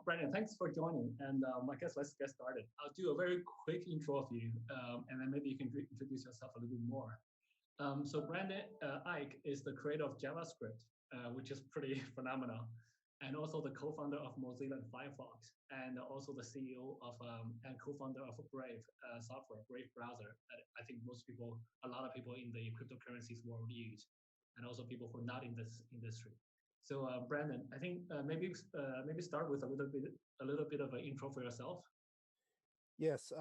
Brandon, thanks for joining. And I guess let's get started. I'll do a very quick intro of you, and then maybe you can introduce yourself a little bit more. So Brandon Ike is the creator of JavaScript, which is pretty phenomenal, and also the co-founder of Mozilla and Firefox, and also the CEO of and co-founder of Brave software, Brave browser, that I think a lot of people in the cryptocurrencies world use, and also people who are not in this industry. So Brandon, I think maybe start with a little bit of an intro for yourself. Yes.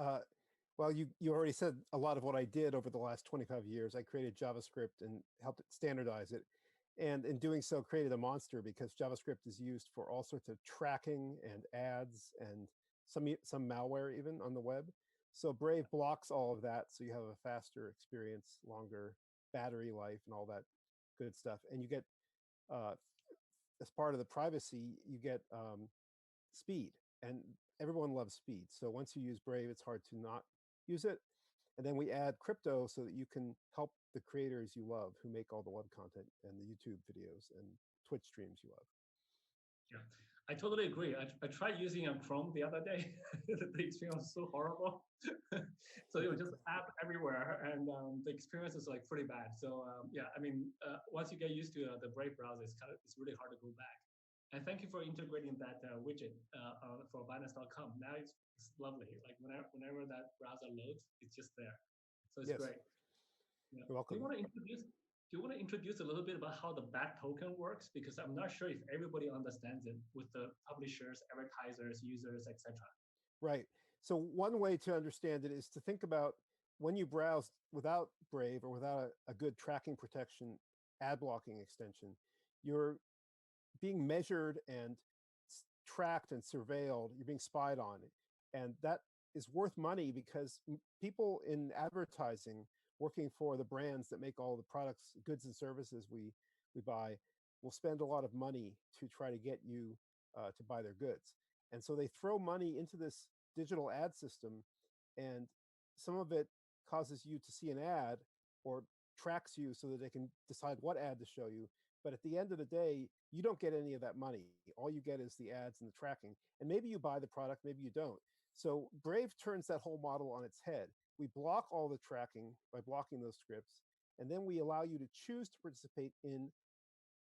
Well, you already said a lot of what I did over the last 25 years. I created JavaScript and helped standardize it. And in doing so, created a monster because JavaScript is used for all sorts of tracking and ads and some malware even on the web. So Brave blocks all of that. So you have a faster experience, longer battery life and all that good stuff. And you get, as part of the privacy, you get speed. And everyone loves speed. So once you use Brave, it's hard to not use it. And then we add crypto so that you can help the creators you love who make all the web content and the YouTube videos and Twitch streams you love. Yeah, I totally agree. I tried using a Chrome the other day. The experience was so horrible. So it was just app everywhere, and the experience is like pretty bad. So yeah, I mean, once you get used to the Brave browser, it's really hard to go back. And thank you for integrating that widget for Binance.com. Now it's lovely. Like whenever that browser loads, it's just there. So it's great. Yeah. You're welcome. Do you want to introduce a little bit about how the BAT token works? Because I'm not sure if everybody understands it with the publishers, advertisers, users, etc. Right. So one way to understand it is to think about when you browse without Brave or without a good tracking protection ad blocking extension, you're being measured and tracked and surveilled. You're being spied on. And that is worth money because people in advertising working for the brands that make all the products, goods and services we buy will spend a lot of money to try to get you to buy their goods. And so they throw money into this digital ad system, and some of it causes you to see an ad or tracks you so that they can decide what ad to show you. But at the end of the day, you don't get any of that money. All you get is the ads and the tracking. And maybe you buy the product, maybe you don't. So Brave turns that whole model on its head. We block all the tracking by blocking those scripts, and then we allow you to choose to participate in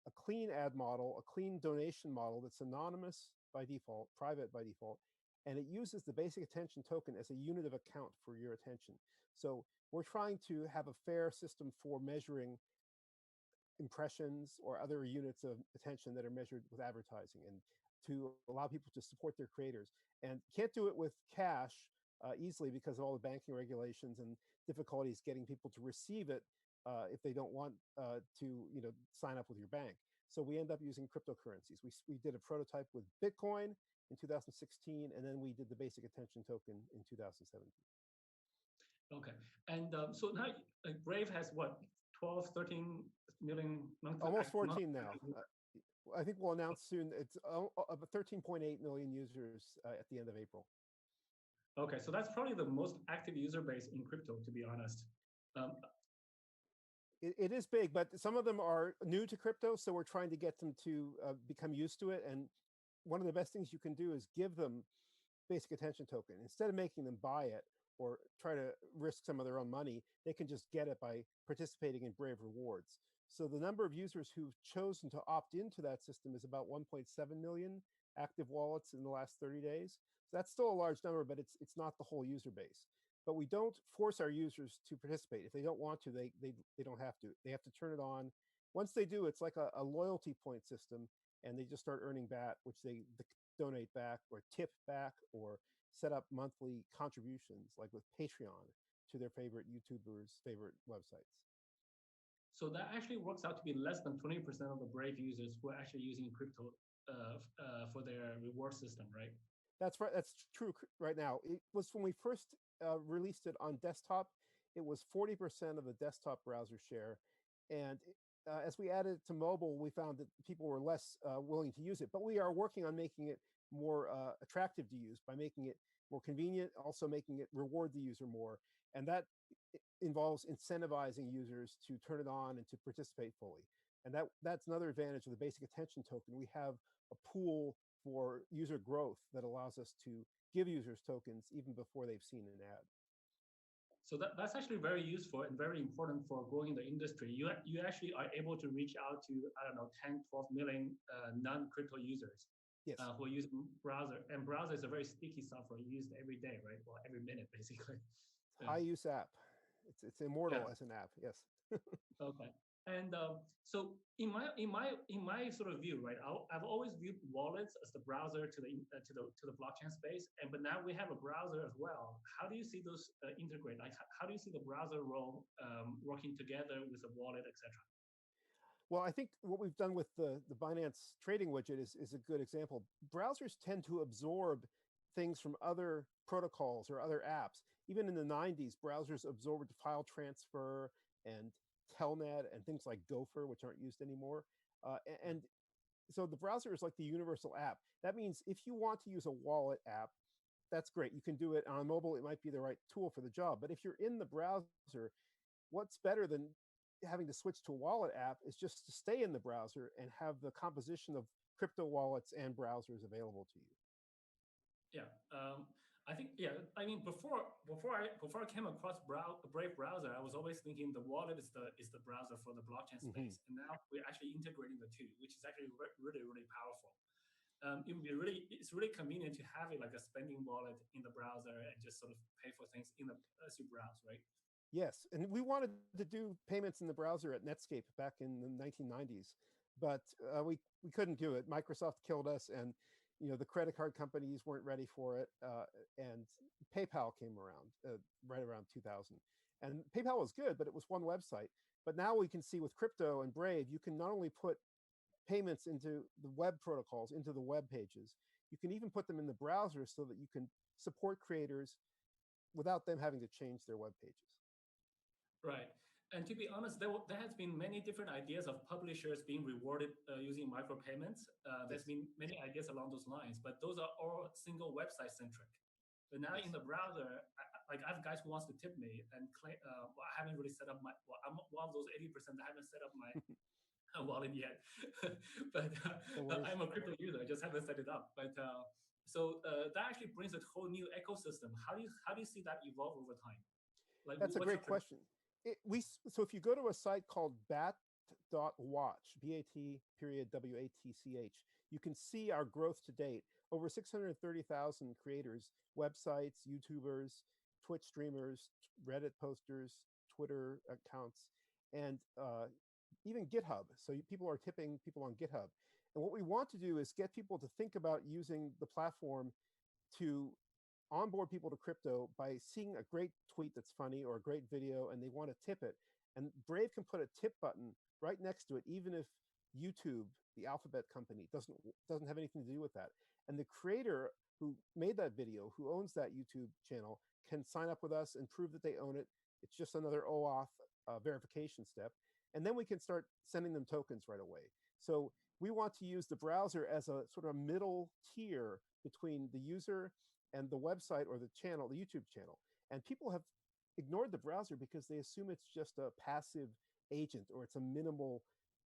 a clean ad model, a clean donation model that's anonymous by default, private by default, and it uses the basic attention token as a unit of account for your attention. So we're trying to have a fair system for measuring impressions or other units of attention that are measured with advertising, and to allow people to support their creators. And can't do it with cash easily because of all the banking regulations and difficulties getting people to receive it if they don't want to sign up with your bank. So we end up using cryptocurrencies. We did a prototype with Bitcoin in 2016, and then we did the basic attention token in 2017. Okay, and so now Brave has what, 12, 13 million monthly? Almost 14 now. I think we'll announce soon. It's 13.8 million users at the end of April. Okay, so that's probably the most active user base in crypto, to be honest. It is big, but some of them are new to crypto, so we're trying to get them to become used to it. And one of the best things you can do is give them basic attention token. Instead of making them buy it or try to risk some of their own money, they can just get it by participating in Brave Rewards. So the number of users who've chosen to opt into that system is about 1.7 million active wallets in the last 30 days. So that's still a large number, but it's not the whole user base. But we don't force our users to participate. If they don't want to, they don't have to. They have to turn it on. Once they do, it's like a loyalty point system, and they just start earning BAT, which they donate back or tip back or set up monthly contributions, like with Patreon, to their favorite YouTubers' favorite websites. So that actually works out to be less than 20% of the Brave users who are actually using crypto for their reward system, right? That's right. That's true right now. It was when we first released it on desktop, it was 40% of the desktop browser share. And as we added it to mobile, we found that people were less willing to use it. But we are working on making it more attractive to use by making it more convenient, also making it reward the user more. And that involves incentivizing users to turn it on and to participate fully. And that's another advantage of the basic attention token. We have a pool for user growth that allows us to give users tokens even before they've seen an ad. So that's actually very useful and very important for growing the industry. You actually are able to reach out to, I don't know, 10, 12 million non-crypto users Yes. Who are using browser. And browser is a very sticky software used every day, right? Well, every minute, basically. High use app. It's immortal Yeah. as an app. Yes. Okay. And so in my sort of view, right, I've always viewed wallets as the browser to the blockchain space, but now we have a browser as well. How do you see those integrate? Like, how do you see the browser role working together with the wallet, etc.? Well, I think what we've done with the Binance trading widget is a good example. Browsers tend to absorb things from other protocols or other apps. Even in the 90s, browsers absorbed file transfer and Telnet and things like Gopher, which aren't used anymore. And so the browser is like the universal app. That means if you want to use a wallet app, that's great. You can do it on mobile. It might be the right tool for the job. But if you're in the browser, what's better than having to switch to a wallet app is just to stay in the browser and have the composition of crypto wallets and browsers available to you. Yeah, I think I mean before I came across Brave browser, I was always thinking the wallet is the browser for the blockchain space, and now we're actually integrating the two, which is actually really powerful. It's really convenient to have it like a spending wallet in the browser and just sort of pay for things as you browse, right? Yes, and we wanted to do payments in the browser at Netscape back in the 1990s, but we couldn't do it. Microsoft killed us, and the credit card companies weren't ready for it, and PayPal came around right around 2000. And PayPal was good, but it was one website. But now we can see with crypto and Brave, you can not only put payments into the web protocols, into the web pages, you can even put them in the browser so that you can support creators without them having to change their web pages. Right. And to be honest, there has been many different ideas of publishers being rewarded using micropayments. There's been many ideas along those lines, but those are all single website centric. But now in the browser, I have guys who wants to tip me and claim, well, I haven't really set up I'm one of those 80% that haven't set up my wallet yet. But I'm a crypto user, I just haven't set it up. But so that actually brings a whole new ecosystem. How do you see that evolve over time? Like, that's a great question. So if you go to a site called bat.watch, BAT.WATCH, you can see our growth to date. Over 630,000 creators, websites, YouTubers, Twitch streamers, Reddit posters, Twitter accounts, and even GitHub. So people are tipping people on GitHub. And what we want to do is get people to think about using the platform to onboard people to crypto by seeing a great tweet that's funny or a great video and they want to tip it. And Brave can put a tip button right next to it, even if YouTube, the Alphabet company, doesn't have anything to do with that. And the creator who made that video, who owns that YouTube channel, can sign up with us and prove that they own it. It's just another OAuth verification step. And then we can start sending them tokens right away. So we want to use the browser as a sort of middle tier between the user and the website or the channel, the YouTube channel. And people have ignored the browser because they assume it's just a passive agent or it's a minimal,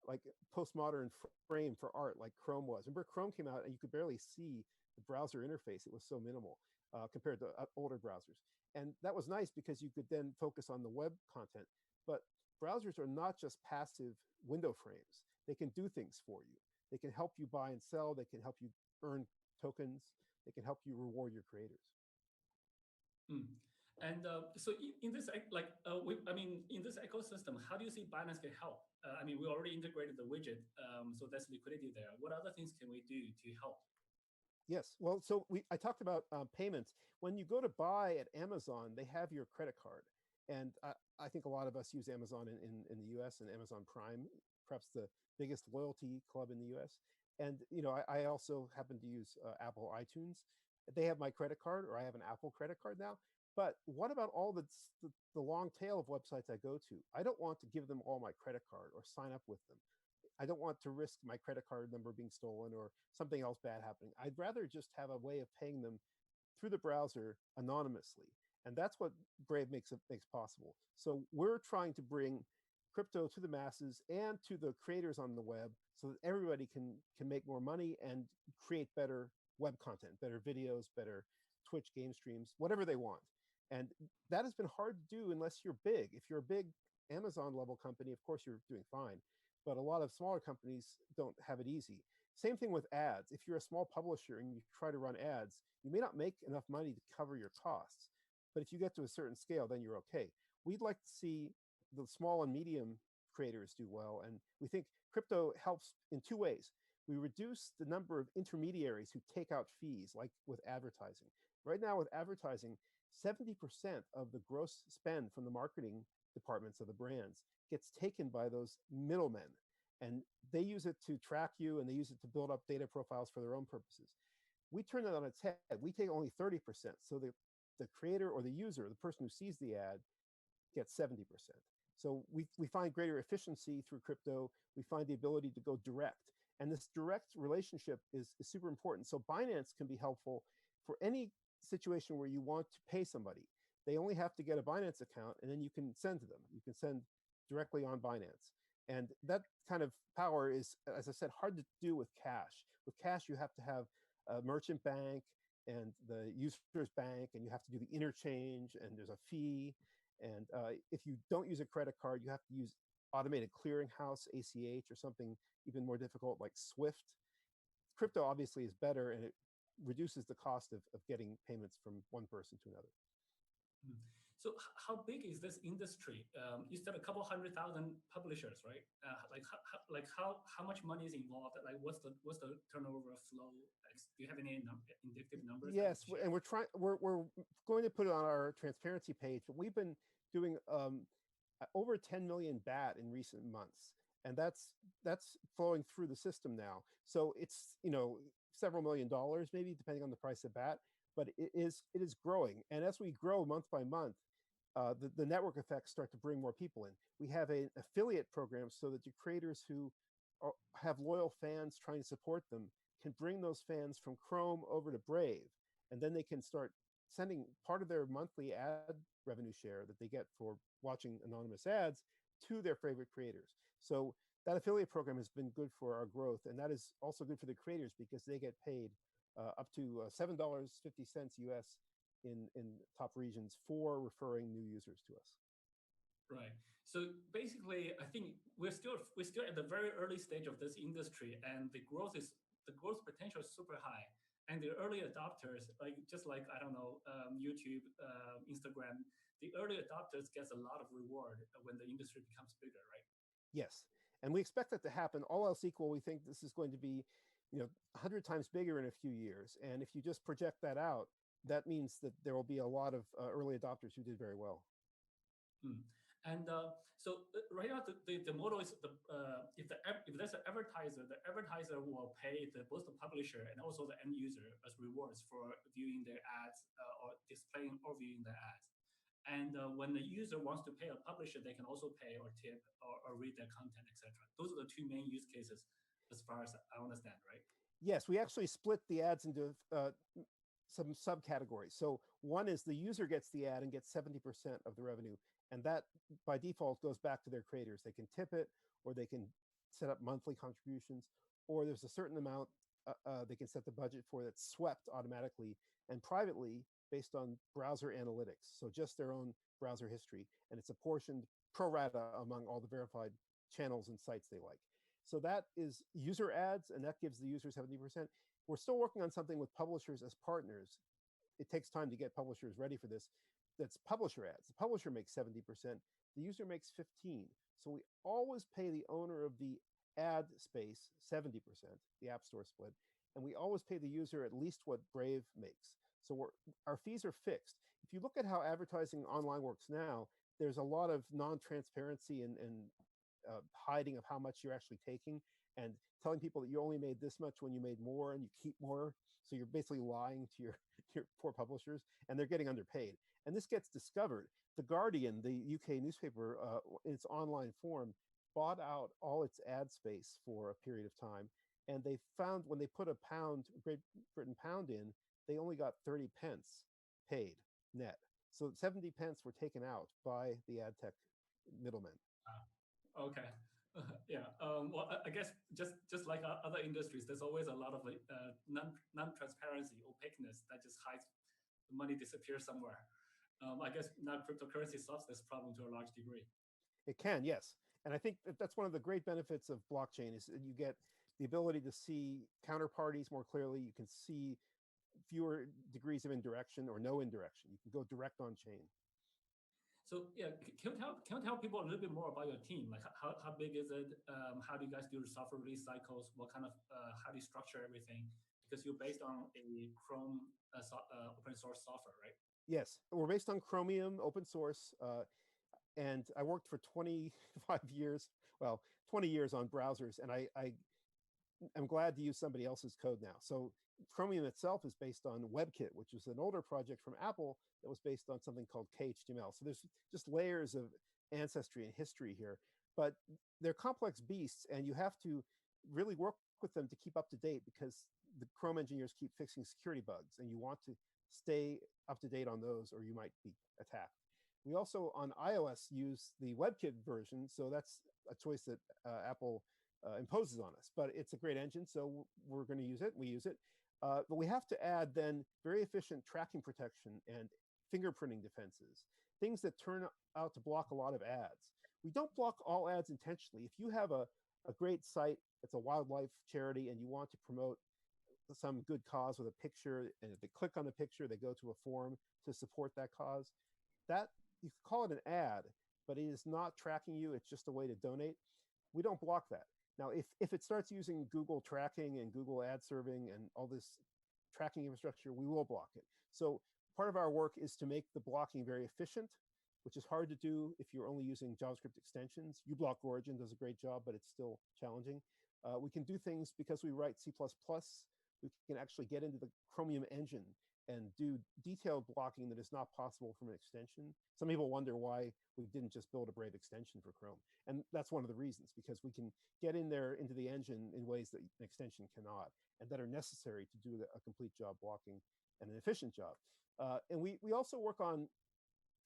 like postmodern frame for art like Chrome was. Remember Chrome came out and you could barely see the browser interface. It was so minimal compared to older browsers. And that was nice because you could then focus on the web content. But browsers are not just passive window frames. They can do things for you. They can help you buy and sell. They can help you earn tokens. They can help you reward your creators. And so in this, in this ecosystem, how do you see Binance can help? I mean, we already integrated the widget, so there's liquidity there. What other things can we do to help? Yes, well, so I talked about payments. When you go to buy at Amazon, they have your credit card. And I think a lot of us use Amazon in the US and Amazon Prime, perhaps the biggest loyalty club in the US. And I also happen to use Apple iTunes. They have my credit card, or I have an Apple credit card now. But what about all the long tail of websites I go to? I don't want to give them all my credit card or sign up with them. I don't want to risk my credit card number being stolen or something else bad happening. I'd rather just have a way of paying them through the browser anonymously. And that's what Brave makes possible. So we're trying to bring crypto to the masses and to the creators on the web so that everybody can make more money and create better web content, better videos, better Twitch game streams, whatever they want. And that has been hard to do unless you're big. If you're a big Amazon level company, of course you're doing fine. But a lot of smaller companies don't have it easy. Same thing with ads. If you're a small publisher and you try to run ads, you may not make enough money to cover your costs. But if you get to a certain scale, then you're okay. We'd like to see the small and medium creators do well. And we think crypto helps in two ways. We reduce the number of intermediaries who take out fees, like with advertising. Right now with advertising, 70% of the gross spend from the marketing departments of the brands gets taken by those middlemen. And they use it to track you and they use it to build up data profiles for their own purposes. We turn that on its head. We take only 30%. So the creator or the user, the person who sees the ad, gets 70%. So we find greater efficiency through crypto. We find the ability to go direct. And this direct relationship is super important. So Binance can be helpful for any situation where you want to pay somebody. They only have to get a Binance account and then you can send to them. You can send directly on Binance. And that kind of power is, as I said, hard to do with cash. With cash, you have to have a merchant bank and the user's bank, and you have to do the interchange, and there's a fee. And if you don't use a credit card, you have to use automated clearinghouse, ACH, or something even more difficult like Swift. Crypto obviously is better, and it reduces the cost of getting payments from one person to another. So how big is this industry? You said a couple 100,000 publishers, right? How much money is involved? Like what's the turnover flow? Like, do you have any indicative numbers? Yes, and we're going to put it on our transparency page, but we've been doing over 10 million BAT in recent months, and that's flowing through the system now. So it's several $1 million maybe, depending on the price of BAT, but it is growing. And as we grow month by month, the network effects start to bring more people in. We have an affiliate program so that the creators who have loyal fans trying to support them can bring those fans from Chrome over to Brave, and then they can start sending part of their monthly ad revenue share that they get for watching anonymous ads to their favorite creators. So that affiliate program has been good for our growth, and that is also good for the creators because they get paid up to $7.50 US in top regions for referring new users to us. Right. So basically, I think we're still at the very early stage of this industry, and the growth potential is super high. And the early adopters, I don't know, YouTube, Instagram, the early adopters gets a lot of reward when the industry becomes bigger, right? Yes, and we expect that to happen. All else equal, we think this is going to be 100 times bigger in a few years. And if you just project that out, that means that there will be a lot of early adopters who did very well. And so right now, the model is if there's an advertiser, the advertiser will pay both the publisher and also the end user as rewards for viewing their ads or displaying or viewing their ads. And when the user wants to pay a publisher, they can also pay or tip or read their content, etc. Those are the two main use cases, as far as I understand, right? Yes, we actually split the ads into some subcategories. So one is the user gets the ad and gets 70% of the revenue. And that, by default, goes back to their creators. They can tip it, or they can set up monthly contributions, or there's a certain amount they can set the budget for that's swept automatically and privately based on browser analytics. So just their own browser history. And it's apportioned pro rata among all the verified channels and sites they like. So that is user ads, and that gives the user 70%. We're still working on something with publishers as partners. It takes time to get publishers ready for this. That's publisher ads. The publisher makes 70%, the user makes 15%. So we always pay the owner of the ad space 70%, the App Store split, and we always pay the user at least what Brave makes. So our fees are fixed. If you look at how advertising online works now, there's a lot of non-transparency and hiding of how much you're actually taking, and telling people that you only made this much when you made more and you keep more. So you're basically lying to your poor publishers, and they're getting underpaid. And this gets discovered. The Guardian, the UK newspaper, in its online form, bought out all its ad space for a period of time. And they found when they put a pound, Great Britain pound in, they only got 30 pence paid net. So 70 pence were taken out by the ad tech middlemen. Okay. Yeah. Well, I guess just like other industries, there's always a lot of non-transparency, opaqueness that just hides the money disappears somewhere. I guess now cryptocurrency solves this problem to a large degree. It can, yes. And I think that that's one of the great benefits of blockchain is that you get the ability to see counterparties more clearly. You can see fewer degrees of indirection or no indirection. You can go direct on chain. So yeah, can you tell people a little bit more about your team? Like how big is it? How do you guys do the software release cycles? What kind of how do you structure everything? Because you're based on a Chrome open source software, right? Yes, we're based on Chromium, open source, and I worked for 25 years, well, 20 years on browsers, and I'm glad to use somebody else's code now. So Chromium itself is based on WebKit, which is an older project from Apple that was based on something called KHTML. So there's just layers of ancestry and history here, but they're complex beasts, and you have to really work with them to keep up to date because the Chrome engineers keep fixing security bugs, and you want to stay up to date on those or you might be attacked. We also on iOS use the WebKit version, so that's a choice that Apple imposes on us. But it's a great engine, so we're going to use it. We use it, but we have to add then very efficient tracking protection and fingerprinting defenses, things that turn out to block a lot of ads. We don't block all ads intentionally. If you have a great site that's a wildlife charity and you want to promote some good cause with a picture, and if they click on the picture, they go to a forum to support that cause, that you can call it an ad, but it is not tracking you. It's just a way to donate. We don't block that. Now, if it starts using Google tracking and Google ad serving and all this tracking infrastructure, we will block it. So part of our work is to make the blocking very efficient, which is hard to do if you're only using JavaScript extensions. uBlock Origin does a great job, but it's still challenging. We can do things because we write C++. We can actually get into the Chromium engine and do detailed blocking that is not possible from an extension. Some people wonder why we didn't just build a Brave extension for Chrome. And that's one of the reasons, because we can get in there into the engine in ways that an extension cannot, and that are necessary to do a complete job blocking and an efficient job. And we also work on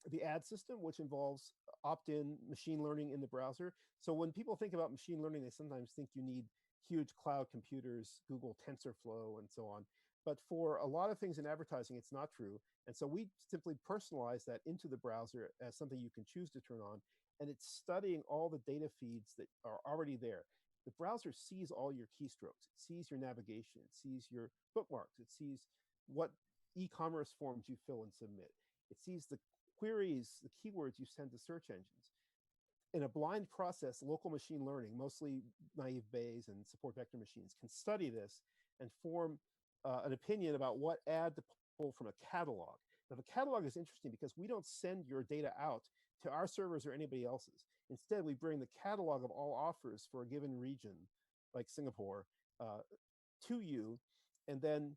the ad system, which involves opt-in machine learning in the browser. So when people think about machine learning, they sometimes think you need huge cloud computers, Google TensorFlow, and so on. But for a lot of things in advertising, it's not true. And so we simply personalize that into the browser as something you can choose to turn on. And it's studying all the data feeds that are already there. The browser sees all your keystrokes. It sees your navigation. It sees your bookmarks. It sees what e-commerce forms you fill and submit. It sees the queries, the keywords you send to search engines. In a blind process, local machine learning, mostly naive Bayes and support vector machines, can study this and form an opinion about what ad to pull from a catalog. Now, the catalog is interesting because we don't send your data out to our servers or anybody else's. Instead, we bring the catalog of all offers for a given region, like Singapore, to you, and then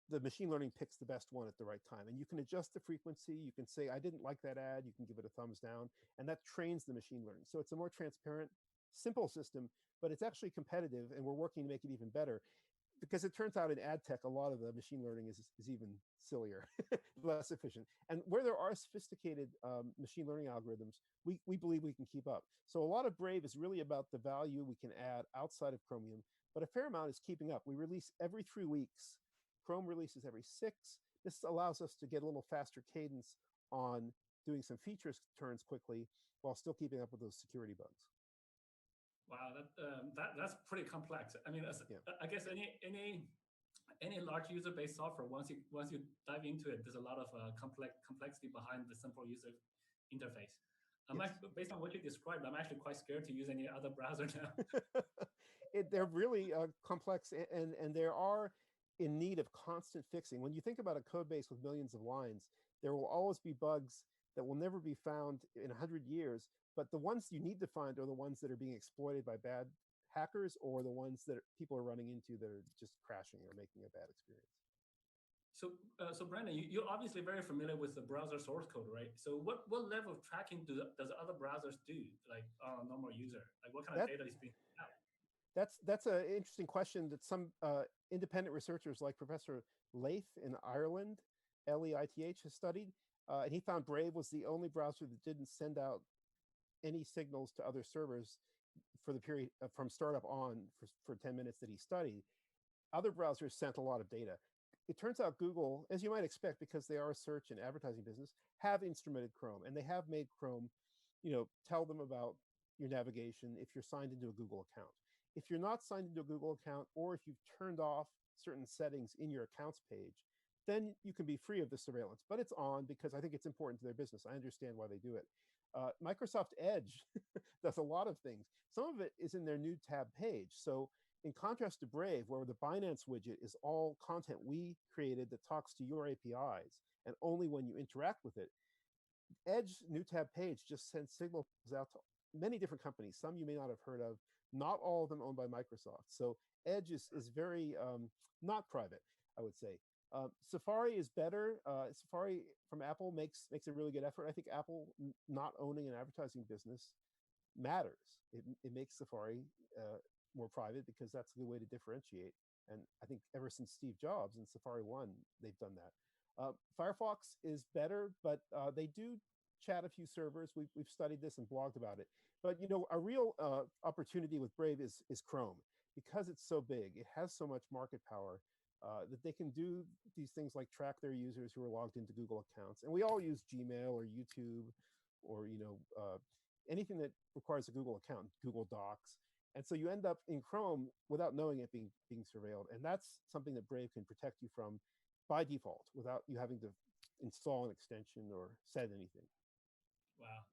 the machine learning picks the best one at the right time. And you can adjust the frequency. You can say, I didn't like that ad. You can give it a thumbs down. And that trains the machine learning. So it's a more transparent, simple system, but it's actually competitive. And we're working to make it even better. Because it turns out in ad tech, a lot of the machine learning is even sillier, less efficient. And where there are sophisticated machine learning algorithms, we believe we can keep up. So a lot of Brave is really about the value we can add outside of Chromium, but a fair amount is keeping up. We release every 3 weeks. Chrome releases every 6. This allows us to get a little faster cadence on doing some features turns quickly while still keeping up with those security bugs. Wow, that's pretty complex. I mean, I guess any large user-based software, once you dive into it, there's a lot of complexity behind the simple user interface. Based on what you described, I'm actually quite scared to use any other browser now. They're really complex, and there are in need of constant fixing. When you think about a code base with millions of lines, there will always be bugs that will never be found in 100 years. But the ones you need to find are the ones that are being exploited by bad hackers, or the ones that people are running into that are just crashing or making a bad experience. So Brandon, you're obviously very familiar with the browser source code, right? So what level of tracking does other browsers do, like on a normal user? Like what kind of data is being out? That's an interesting question that some independent researchers like Professor Leith in Ireland, Leith, has studied. And he found Brave was the only browser that didn't send out any signals to other servers for the period from startup on for 10 minutes that he studied, other browsers sent a lot of data. It turns out Google, as you might expect, because they are a search and advertising business, have instrumented Chrome, and they have made Chrome, tell them about your navigation if you're signed into a Google account. If you're not signed into a Google account, or if you've turned off certain settings in your accounts page, then you can be free of the surveillance. But it's on because I think it's important to their business. I understand why they do it. Microsoft Edge does a lot of things. Some of it is in their new tab page. So in contrast to Brave, where the Binance widget is all content we created that talks to your APIs, and only when you interact with it, Edge new tab page just sends signals out to many different companies, some you may not have heard of, not all of them owned by Microsoft. So Edge is very not private, I would say. Safari is better. Safari from Apple makes a really good effort. I think Apple not owning an advertising business matters. It makes Safari more private because that's a good way to differentiate. And I think ever since Steve Jobs and Safari 1, they've done that. Firefox is better, but they do chat a few servers. We've studied this and blogged about it. But a real opportunity with Brave is Chrome. Because it's so big, it has so much market power that they can do these things like track their users who are logged into Google accounts. And we all use Gmail or YouTube or anything that requires a Google account, Google Docs. And so you end up in Chrome without knowing it being surveilled. And that's something that Brave can protect you from by default without you having to install an extension or set anything. Wow.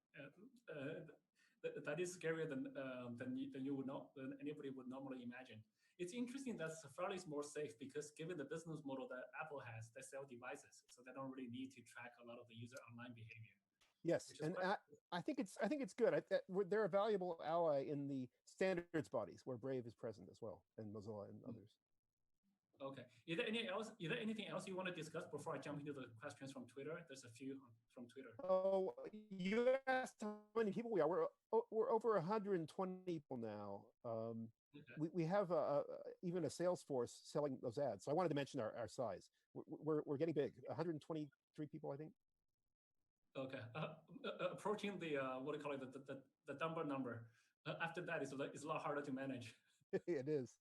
That is scarier than anybody would normally imagine. It's interesting that Safari is more safe because given the business model that Apple has, they sell devices, so they don't really need to track a lot of the user online behavior. Yes, and I think it's good. They're a valuable ally in the standards bodies where Brave is present as well, and Mozilla and others. Okay. Is there anything else you want to discuss before I jump into the questions from Twitter? There's a few from Twitter. Oh, you asked how many people we are. We're over 120 people now. Okay. We have even a sales force selling those ads. So I wanted to mention our size. We're getting big. 123 people, I think. Okay. Approaching the what do you call it? The Dunbar number. After that, it's a lot harder to manage. It is.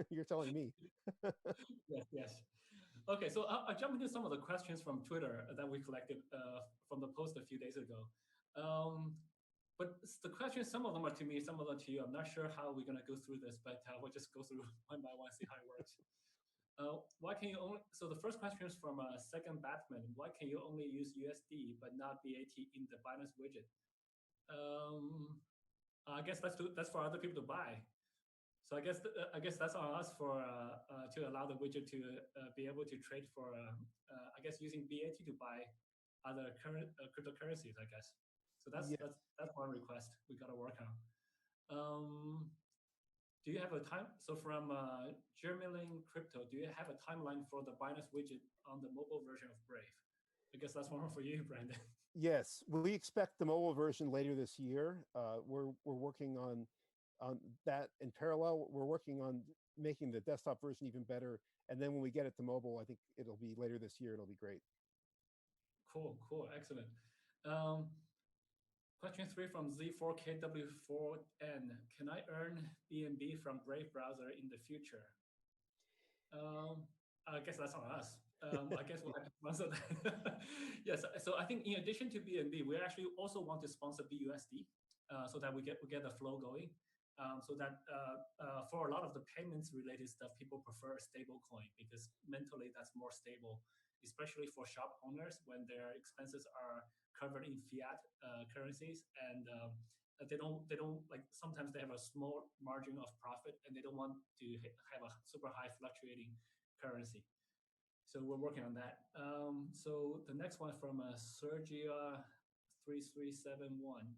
You're telling me. Yes. Okay, so I'll jump into some of the questions from Twitter that we collected from the post a few days ago. But the questions, some of them are to me, some of them to you. I'm not sure how we're going to go through this, but we'll just go through one by one, see how it works. Why can you only? So the first question is from Second Batman. Why can you only use USD but not BAT in the Binance widget? I guess that's for other people to buy. So I guess that's on us for to allow the widget to be able to trade for I guess using BAT to buy other cryptocurrencies. I guess so. That's one request we got to work on. Do you have a time? So from Germling Crypto, do you have a timeline for the Binance widget on the mobile version of Brave? I guess that's one for you, Brandon. Yes, we expect the mobile version later this year. We're working on that in parallel. We're working on making the desktop version even better. And then when we get it to mobile, I think it'll be later this year. It'll be great. Cool. Excellent. Question 3 from Z4KW4N. Can I earn BNB from Brave browser in the future? I guess that's on us. I guess we'll have to sponsor that. Yes. So I think in addition to BNB, we actually also want to sponsor BUSD so that we get the flow going. So that for a lot of the payments related stuff, people prefer stablecoin because mentally that's more stable, especially for shop owners when their expenses are covered in fiat currencies, and they don't like, sometimes they have a small margin of profit and they don't want to have a super high fluctuating currency. So we're working on that. So the next one from Sergia 3371.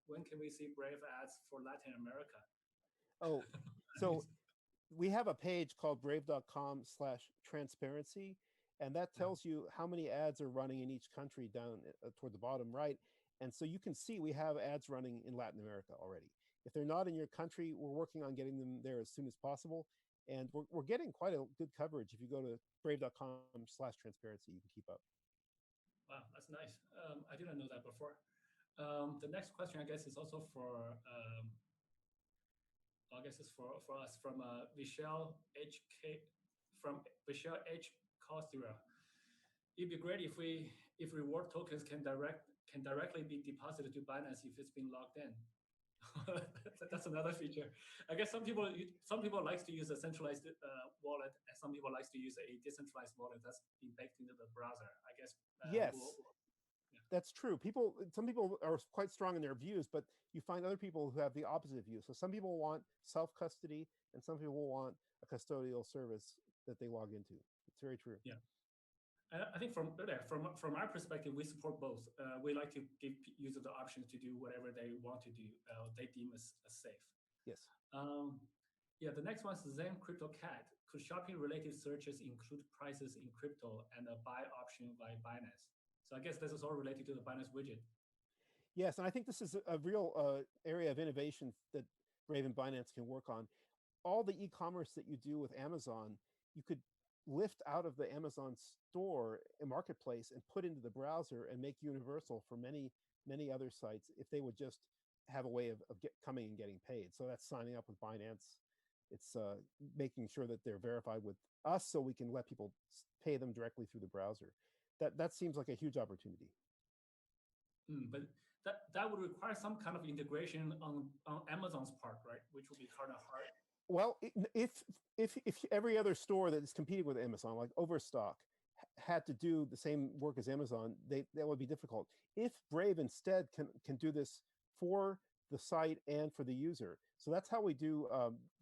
When can we see Brave ads for Latin America? Oh, so we have a page called brave.com/transparency, and that tells you how many ads are running in each country down toward the bottom right. And so you can see we have ads running in Latin America already. If they're not in your country, we're working on getting them there as soon as possible. And we're getting quite a good coverage. If you go to brave.com/transparency, you can keep up. Wow, that's nice. I didn't know that before. The next question, I guess, is also for I guess it's for us from Vishal HK from Vishal H Costura. It'd be great if reward tokens can directly be deposited to Binance if it's been logged in. That's another feature. I guess some people likes to use a centralized wallet, and some people likes to use a decentralized wallet that's been baked into the browser. I guess. Yes, Yeah. that's true. Some people are quite strong in their views, but you find other people who have the opposite view. So some people want self-custody, and some people want a custodial service that they log into. It's very true. Yeah. I think from our perspective, we support both. We like to give users the option to do whatever they want to do. They deem as safe. Yes. Yeah, the next one is Zen Crypto Cat. Could shopping-related searches include prices in crypto and a buy option by Binance? So I guess this is all related to the Binance widget. Yes, and I think this is a real area of innovation that Brave and Binance can work on. All the e-commerce that you do with Amazon, you could lift out of the Amazon store and marketplace and put into the browser and make universal for many, many other sites if they would just have a way of coming and getting paid. So that's signing up with Binance. It's making sure that they're verified with us so we can let people pay them directly through the browser. That seems like a huge opportunity. But that would require some kind of integration on Amazon's part, right? Which would be kind of hard. Well, if every other store that is competing with Amazon, like Overstock, had to do the same work as Amazon, that would be difficult. If Brave instead can do this for the site and for the user, so that's how we do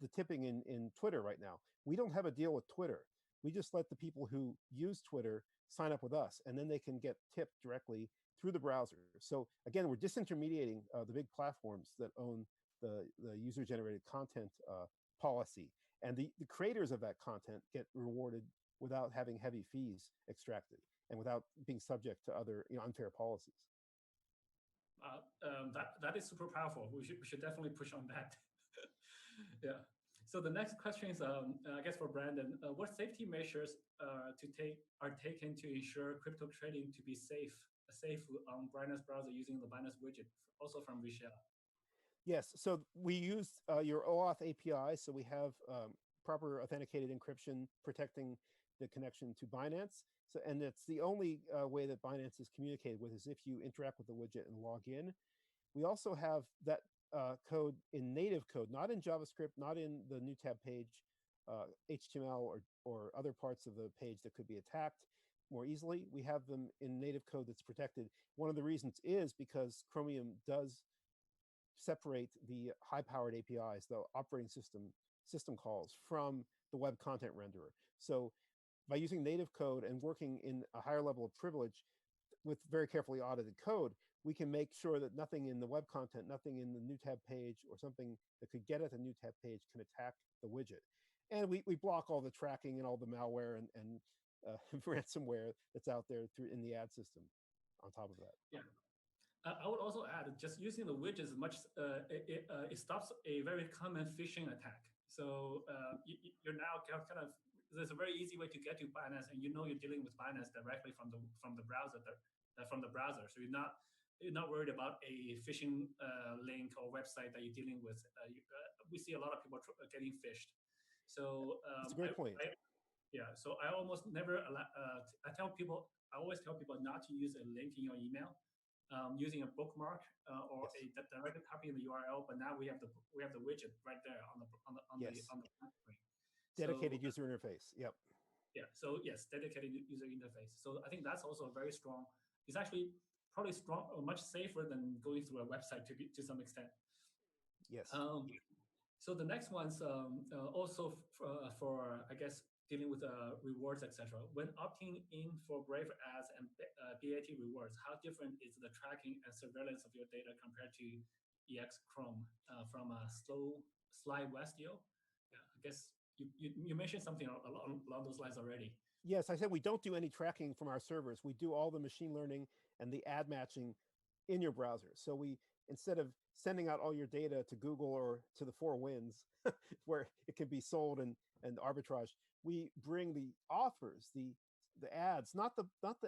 the tipping in Twitter right now. We don't have a deal with Twitter. We just let the people who use Twitter sign up with us, and then they can get tipped directly through the browser. So again, we're disintermediating the big platforms that own the user-generated content policy, and the creators of that content get rewarded without having heavy fees extracted and without being subject to other unfair policies. That is super powerful. We should definitely push on that. Yeah. So the next question is, I guess for Brandon, what safety measures are taken to ensure crypto trading to be safe on Binance browser using the Binance widget, also from Vishal? Yes, so we use your OAuth API, so we have proper authenticated encryption protecting the connection to Binance. So, and it's the only way that Binance is communicated with is if you interact with the widget and log in. We also have that code in native code, not in JavaScript, not in the new tab page, HTML or other parts of the page that could be attacked more easily. We have them in native code that's protected. One of the reasons is because Chromium does separate the high-powered APIs, the operating system calls, from the web content renderer. So by using native code and working in a higher level of privilege with very carefully audited code, we can make sure that nothing in the web content, nothing in the new tab page or something that could get at the new tab page can attack the widget. And we block all the tracking and all the malware and ransomware that's out there in the ad system on top of that. Yeah. I would also add, just using the widgets it stops a very common phishing attack. So you're now kind of, there's a very easy way to get to Binance, and you're dealing with Binance directly from the browser. So you're not worried about a phishing link or website that you're dealing with. We see a lot of people getting phished. So that's a great point. Yeah. So I almost never I always tell people not to use a link in your email. Using a bookmark or yes. a direct copy of the URL, but now we have the widget right there on the screen. Dedicated user interface. Yep. Yeah. So yes, dedicated user interface. So I think that's also a very strong. It's actually probably strong, or much safer than going through a website to some extent. Yes. So the next one's also for I guess dealing with rewards, etc. When opting in for Brave ads and BAT rewards, how different is the tracking and surveillance of your data compared to EX Chrome from Sly Westio? Yeah, I guess you mentioned something along those lines already. Yes, I said we don't do any tracking from our servers. We do all the machine learning and the ad matching in your browser. So we, instead of sending out all your data to Google or to the four winds where it can be sold and arbitrage, we bring the offers, the ads, not the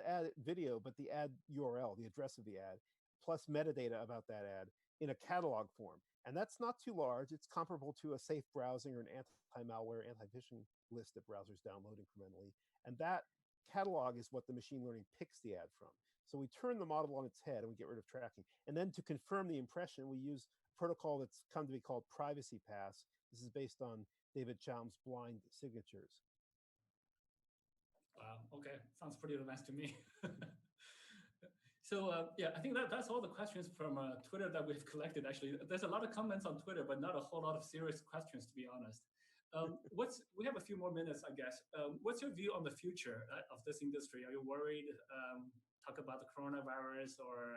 ad video, but the ad URL, the address of the ad, plus metadata about that ad. in a catalog form. And that's not too large. It's comparable to a safe browsing or an anti-malware, anti-phishing list that browsers download incrementally. And that catalog is what the machine learning picks the ad from. So we turn the model on its head and we get rid of tracking. And then to confirm the impression, we use a protocol that's come to be called Privacy Pass. This is based on David Chaum's blind signatures. Wow, okay, sounds pretty advanced to me. So yeah, I think that's all the questions from Twitter that we've collected. Actually, there's a lot of comments on Twitter, but not a whole lot of serious questions, to be honest. We have a few more minutes, I guess. What's your view on the future of this industry? Are you worried? Talk about the coronavirus or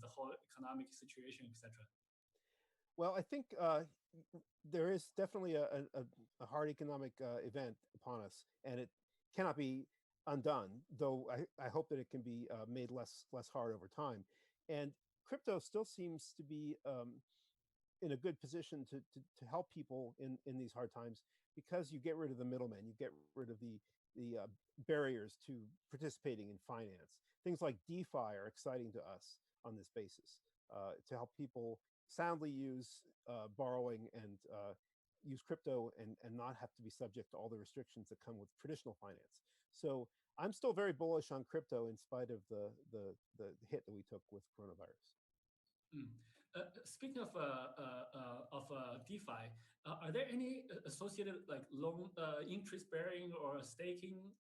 the whole economic situation, etc. Well, I think there is definitely a hard economic event upon us, and it cannot be undone, though I hope that it can be made less hard over time. And crypto still seems to be in a good position to help people in these hard times, because you get rid of the middlemen, you get rid of the barriers to participating in finance. Things like DeFi are exciting to us on this basis, to help people soundly use borrowing and use crypto and not have to be subject to all the restrictions that come with traditional finance. So I'm still very bullish on crypto in spite of the hit that we took with coronavirus. Speaking of DeFi, are there any associated like loan interest bearing or staking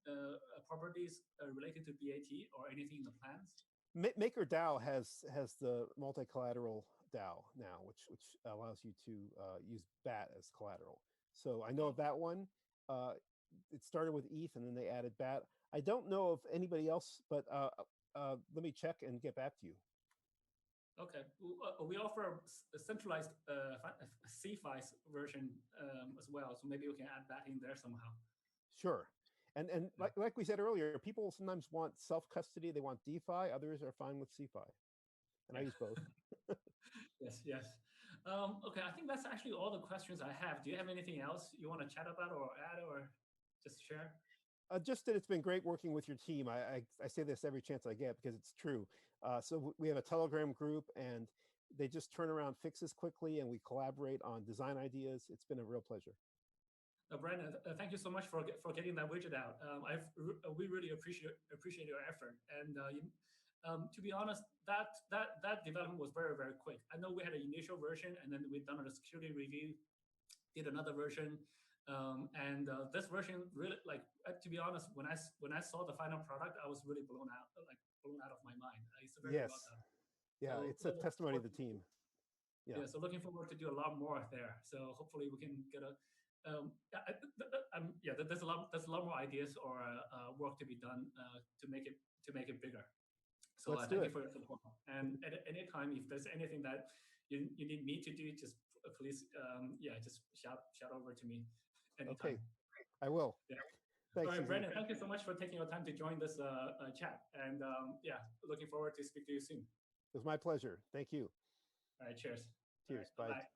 properties related to BAT or anything in the plans? MakerDAO has the multi-collateral DAO now, which allows you to use BAT as collateral. So I know of that one. It started with ETH and then they added BAT. I don't know of anybody else, but let me check and get back to you. Okay, we offer a centralized CeFi version as well, so maybe we can add that in there somehow. Sure, and like we said earlier, people sometimes want self-custody. They want DeFi. Others are fine with CeFi, and I use both. Yes, yes. Okay, I think that's actually all the questions I have. Do you have anything else you want to chat about or add or just share? Just that it's been great working with your team. I say this every chance I get because it's true. So we have a Telegram group and they just turn around fixes quickly and we collaborate on design ideas. It's been a real pleasure. Brandon, thank you so much for getting that widget out. We really appreciate your effort. And to be honest, that development was very, very quick. I know we had an initial version and then we've done a security review, did another version. And this version really, like, to be honest, when I saw the final product, I was really blown out of my mind. It's very well done. Yeah, so it's a testimony of the team. Yeah, so looking forward to do a lot more there. So hopefully we can get a there's a lot more ideas or work to be done to make it bigger. So thank you for your support. And at any time, if there's anything that you need me to do, just please just shout over to me anytime. Okay, I will. Yeah. Thanks. All right, Brandon, thank you so much for taking your time to join this chat. And looking forward to speak to you soon. It was my pleasure. Thank you. All right, cheers. Cheers. All right, bye. bye.